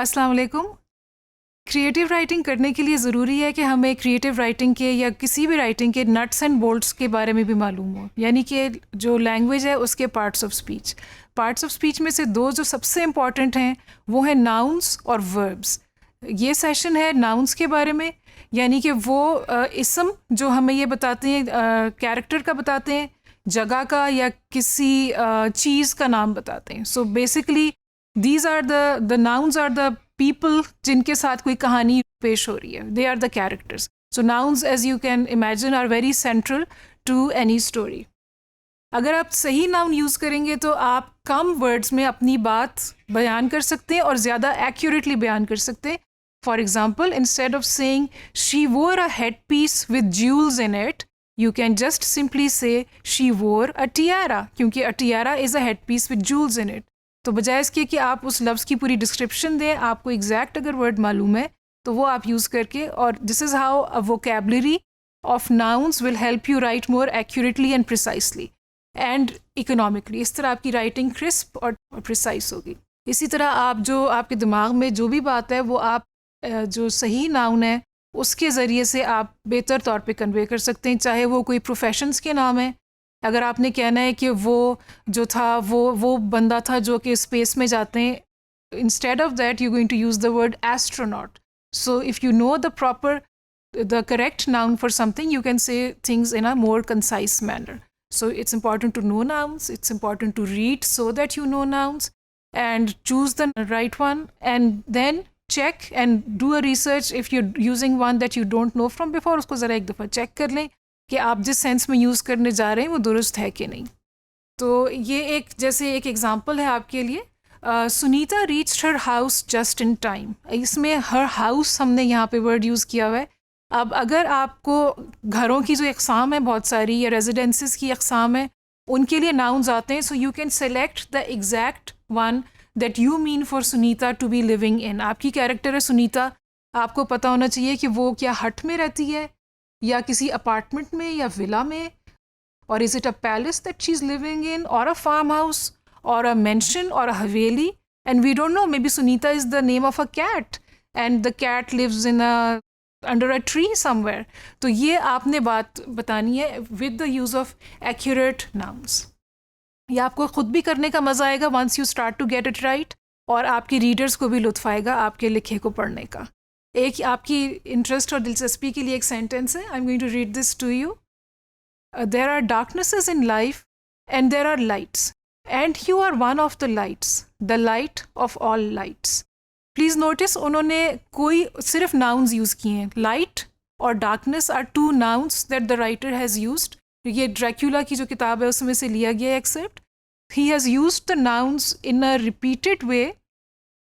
अस्सलाम वालेकुम। Creative writing करने के लिए ज़रूरी है कि हमें क्रिएटिव राइटिंग के या किसी भी राइटिंग के नट्स एंड बोल्ट्स के बारे में भी मालूम हो, यानी कि जो लैंग्वेज है उसके parts of speech. Parts of speech में से दो जो सबसे इम्पॉर्टेंट हैं वो हैं नाउन्स और वर्ब्स। ये सेशन है नाउन्स के बारे में, यानी कि वो इसम जो हमें ये बताते हैं, कैरेक्टर का बताते हैं, जगह का या किसी चीज़ का नाम बताते हैं। So basically these are the nouns are the people जिनके साथ कोई कहानी पेश हो रही है, they are the characters. So nouns as you can imagine are very central to any story. अगर आप सही नाउन यूज़ करेंगे तो आप कम वर्ड्स में अपनी बात बयान कर सकते हैं और ज़्यादा एक्यूरेटली बयान कर सकते हैं। For example, instead of saying she wore a headpiece with jewels in it, you can just simply say she wore a tiara, क्योंकि a tiara is a headpiece with jewels in it. तो बजाय इसके कि आप उस लफ्ज़ की पूरी डिस्क्रिप्शन दें, आपको एग्जैक्ट अगर वर्ड मालूम है तो वो आप यूज़ करके, और this is how a vocabulary of nouns will help you right more accurately and precisely and economically. इस तरह आपकी राइटिंग क्रिस्प और प्रिसाइस होगी। इसी तरह आप जो आपके दिमाग में जो भी बात है वो आप जो सही नाउन है उसके ज़रिए से आप बेहतर तौर पे कन्वे कर सकते हैं, चाहे वो कोई प्रोफेशंस के नाम है। अगर आपने कहना है कि वो जो था वो बंदा था जो कि स्पेस में जाते हैं, instead of that you going to use the word astronaut. So if you know the correct noun for something, you can say things in a more concise manner. So it's important to know nouns, it's important to read so that you know nouns and choose the right one, and then check and do a research if you're using one that you don't know from before. उसको ज़रा एक दफ़ा check कर लें कि आप जिस sense में यूज़ करने जा रहे हैं वो दुरुस्त है कि नहीं। तो ये एक जैसे एक एग्जांपल है आपके लिए। Sunita reached her house just in time. इसमें हर हाउस हमने यहाँ पे वर्ड यूज़ किया हुआ है। अब अगर आपको घरों की जो अक़साम है बहुत सारी, या रेजिडेंसेस की अक़साम है, उनके लिए नाउन्स आते हैं। So you can select the exact one that you mean for Sunita to be living in. आपकी कैरेक्टर है सुनीता, आपको पता होना चाहिए कि वो क्या हट में रहती है या किसी अपार्टमेंट में या विला में, और is it a palace that she is living in, और अ फार्म हाउस, और अ मेंशन, और a haveli, and we don't know, maybe Sunita is the name of a cat and the cat lives in a under a tree somewhere. तो ये आपने बात बतानी है with the use of accurate nouns. ये आपको ख़ुद भी करने का मज़ा आएगा once you start to get it right, और आपके रीडर्स को भी लुत्फ़ आएगा आपके लिखे को पढ़ने का। एक आपकी इंटरेस्ट और दिलचस्पी के लिए एक सेंटेंस है, I am going to read this to you. There are darknesses in life and there are lights, and you are one of the lights, the light of all lights. Please notice उन्होंने कोई सिर्फ nouns use किए हैं। Light और darkness are two nouns that the writer has used. ये Dracula की जो किताब है उसमें से लिया गया accept. He has used the nouns in a repeated way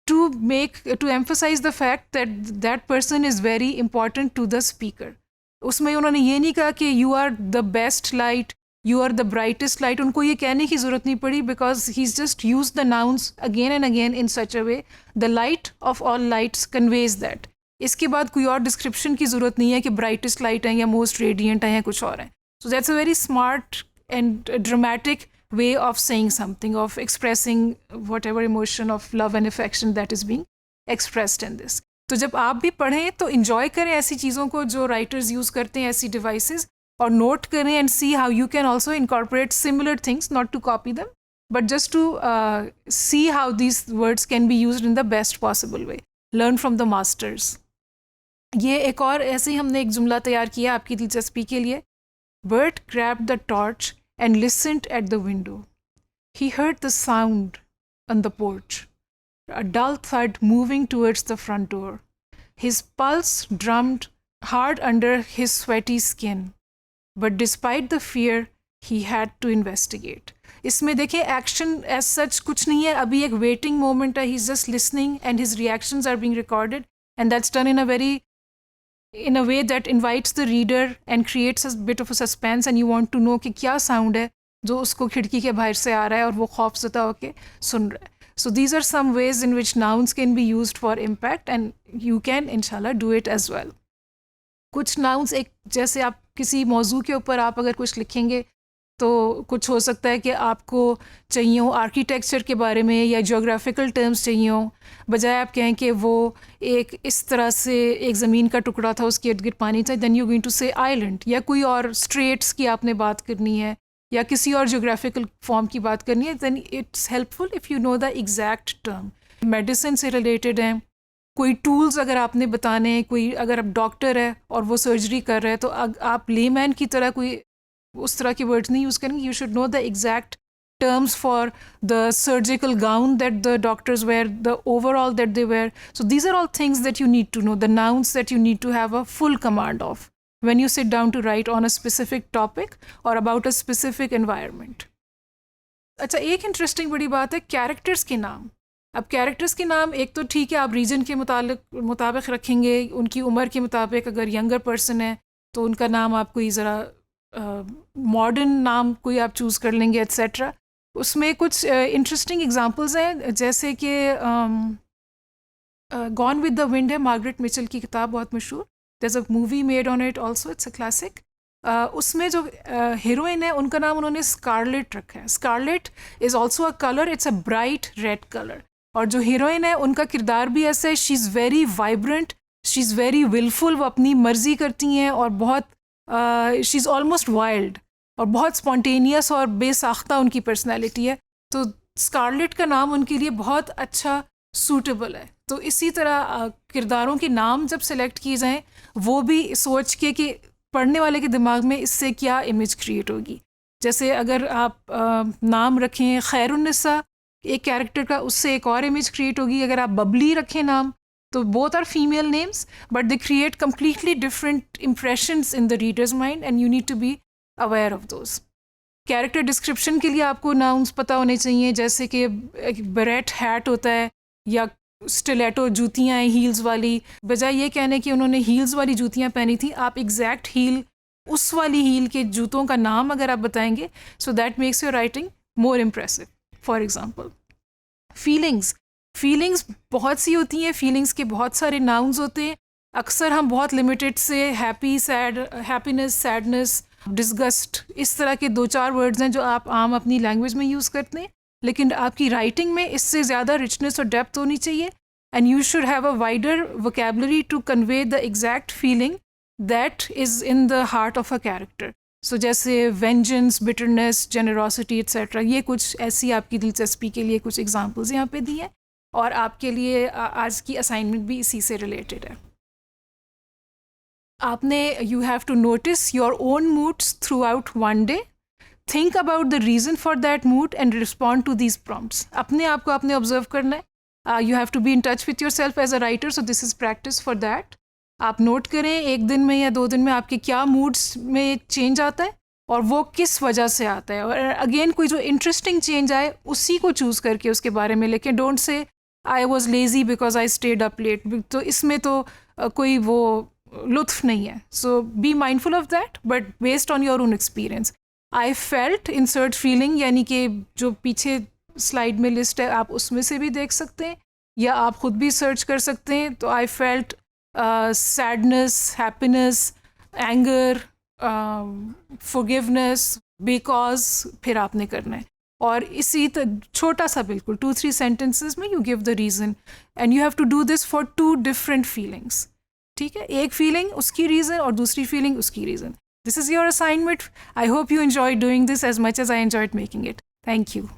to emphasize the fact that that person is very important to the speaker. उसमें उन्होंने ये नहीं कहा कि you are the best light, you are the brightest light. उनको ये कहने की ज़रूरत नहीं पड़ी, because he is just use the nouns again and again in such a way the light of all lights conveys that. इसके बाद कोई और डिस्क्रिप्शन की ज़रूरत नहीं है कि ब्राइटेस्ट लाइट है या मोस्ट रेडियंट है या कुछ और है। So that's a very smart and dramatic way of saying something, of expressing whatever emotion of love and affection that is being expressed in this. तो जब आप भी पढ़ें तो इन्जॉय करें ऐसी चीज़ों को जो राइटर्स यूज़ करते हैं, ऐसी डिवाइसेस, और नोट करें and see how you can also incorporate similar things, not to copy them but just to see how these words can be used in the best possible way. Learn from the masters. ये एक और ऐसे ही हमने एक जुमला तैयार किया आपकी दिलचस्पी के लिए। Bert grabbed the torch and listened at the window. He heard the sound on the porch, a dull thud moving towards the front door. His pulse drummed hard under his sweaty skin. But despite the fear, he had to investigate. इसमें देखिए action as such कुछ नहीं है, अभी एक waiting moment है। He is just listening and his reactions are being recorded, and that's done in a way that invites the reader and creates a bit of a suspense, and you want to know कि क्या sound है जो उसको खिड़की के बाहर से आ रहा है और वो खौफज़दा होके सुन रहा है। So these are some ways in which nouns can be used for impact, and you can inshallah do it as well. कुछ nouns एक जैसे आप किसी मौजू के ऊपर आप अगर कुछ लिखेंगे तो कुछ हो सकता है कि आपको चाहिए हो आर्किटेक्चर के बारे में या ज्योग्राफिकल टर्म्स चाहिए हो, बजाय आप कहें कि वो एक इस तरह से एक ज़मीन का टुकड़ा था, उसके इर्द गिर्द पानी था, देन यू गोइंग टू से आइलैंड, या कोई और स्ट्रेट्स की आपने बात करनी है या किसी और ज्योग्राफिकल फॉर्म की बात करनी है, then it's helpful if you know the exact term. Medicine से रिलेटेड हैं, कोई टूल्स अगर आपने बताने हैं, कोई अगर आप डॉक्टर है और वो सर्जरी कर रहे हैं तो आप लेमैन की तरह कोई उस तरह के वर्ड्स नहीं यूज़ करेंगे. You should know the exact terms for the surgical gown that the doctors wear, the overall that they wear. So these are all things that you need to know, the nouns that you need to have a full command of when you sit down to write on a specific topic or about a specific environment. अच्छा, एक interesting बड़ी बात है characters के नाम. अब characters के नाम एक तो ठीक है, आप रीजन के मुताबिक रखेंगे, उनकी उम्र के मुताबिक. अगर यंगर पर्सन है तो उनका नाम आप कोई ज़रा मॉडर्न नाम कोई आप चूज़ कर लेंगे एट्सेट्रा. उसमें कुछ इंटरेस्टिंग एग्जांपल्स हैं, जैसे कि गॉन विद द विंड है, मार्गरेट मिचेल की किताब, बहुत मशहूर. There is a movie made on it also, it's a classic. उसमें जो हीरोइन है उनका नाम उन्होंने स्कारलेट रखा है. Scarlett is also a colour, it's a bright red colour. और जो हीरोइन है उनका किरदार भी ऐसा है, she is very vibrant, she is very wilful, वो अपनी मर्जी करती हैं और बहुत शी इज़ ऑलमोस्ट वाइल्ड और बहुत स्पॉन्टेनियस और बेसाख्ता उनकी पर्सनैलिटी है. तो स्कारलेट का नाम उनके लिए बहुत अच्छा सूटेबल है. तो इसी तरह किरदारों के नाम जब सेलेक्ट किए जाएं, वो भी सोच के कि पढ़ने वाले के दिमाग में इससे क्या इमेज क्रिएट होगी. जैसे अगर आप नाम रखें खैरुन्निसा एक कैरेक्टर का, उससे एक और इमेज क्रिएट होगी. अगर आप बबली रखें नाम, तो both are female names but they create completely different impressions in the readers mind and you need to be aware of those. Character description के लिए आपको नाउन्स पता होने चाहिए, जैसे कि बरेट हैट होता है या स्टिलेटो जूतियाँ हैं हील्स वाली. बजाय ये कहने कि उन्होंने हील्स वाली जूतियाँ पहनी थी, आप एग्जैक्ट हील, उस वाली हील के जूतों का नाम अगर आप बताएंगे, so that makes your writing more impressive. For example, feelings बहुत सी होती हैं, फीलिंग्स के बहुत सारे नाउन्स होते हैं. अक्सर हम बहुत लिमिटेड से happy, sad, happiness, sadness, disgust, इस तरह के 2-4 वर्ड्स हैं जो आप आम अपनी लैंग्वेज में यूज़ करते हैं. लेकिन आपकी राइटिंग में इससे ज़्यादा रिचनेस और डेप्थ होनी चाहिए and you should have a wider vocabulary to convey the exact feeling that is in the heart of a character. So जैसे वेंजेंस, बिटरनेस, जेनरोसिटी एट्सेट्रा, ये कुछ ऐसी आपकी दिलचस्पी के लिए कुछ एग्जाम्पल्स यहाँ पे दी हैं. और आपके लिए आज की असाइनमेंट भी इसी से रिलेटेड है. आपने you have to notice your own moods throughout one day, think about the reason for that mood and respond to these prompts. अपने आप को आपने ऑब्जर्व करना है. You have to be in touch with yourself as a writer, so this is practice for that. आप note करें एक दिन में या 2 दिन में आपके क्या मूड्स में चेंज आता है और वो किस वजह से आता है. और अगेन कोई जो इंटरेस्टिंग चेंज आए उसी को चूज़ करके उसके बारे में लिखें. Don't say I was lazy because I stayed up late, तो इसमें तो कोई वो लुत्फ नहीं है. So be mindful of that but based on your own experience. I felt, insert feeling, यानी कि जो पीछे स्लाइड में लिस्ट है आप उसमें से भी देख सकते हैं या आप खुद भी सर्च कर सकते हैं. तो I felt sadness, happiness, anger, forgiveness, because, फिर आपने करना है. और इसी छोटा सा बिल्कुल 2-3 सेंटेंसेस में you give the reason and you have to do this for 2 different feelings. ठीक है, एक फीलिंग उसकी रीज़न और दूसरी फीलिंग उसकी reason. This is your assignment. I hope you enjoyed doing this as much as I enjoyed making it. Thank you.